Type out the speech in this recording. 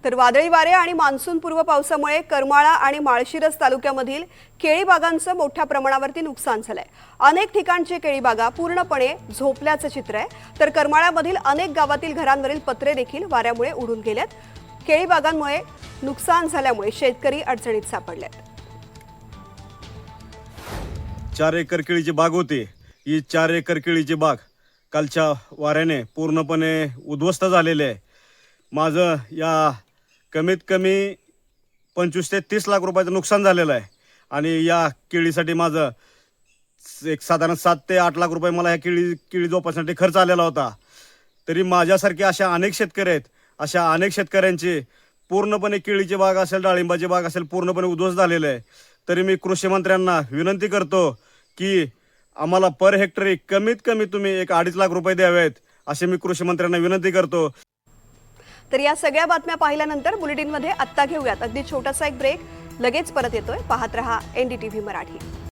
तर वादळी वारे आणि मान्सूनपूर्व पावसामुळे करमाळा आणि माळशिरस तालुक्यामधील केळी बागांचं मोठ्या प्रमाणावरती नुकसान झालंय। अनेक ठिकाणचे केळी बागा पूर्णपणे झोपल्याचं चित्र आहे। तर करमाळ्यामधील अनेक गावातील घरांवरील पत्रे देखील वाऱ्यामुळे उडून गेलेत। केळी बागांमुळे नुकसान झाल्यामुळे शेतकरी अडचणीत सापडलेत। 4 एकर केळीची बाग होती। ही 4 एकर केळीची बाग कालच्या वाऱ्याने पूर्णपणे उद्ध्वस्त झालेली आहे। माझं या कमीत कमी 25 ते 30 लाख रुपयाचं नुकसान झालेलं आहे आणि या केळीसाठी माझं एक साधारण 7 ते 8 लाख रुपये मला या केळी जोपासण्यासाठी खर्च आलेला होता। तरी माझ्यासारखे अशा अनेक शेतकरी आहेत। अशा अनेक शेतकऱ्यांची पूर्णपणे केळीची बाग असेल, डाळिंबाची बाग असेल, पूर्णपणे उद्ध्वस्त झालेलं आहे। तरी मी कृषी मंत्र्यांना विनंती करतो की आम्हाला पर हेक्टरी कमीत कमी तुम्ही 1-2.5 लाख रुपये द्यावेत, असे मी कृषी मंत्र्यांना विनंती करतो। तर या सगळ्या बातम्या पाहिल्यानंतर बुलेटिनमध्ये आत्ता घेऊयात अगदी छोटासा एक ब्रेक। लगेच परत येतोय। पाहत रहा NDTV मराठी।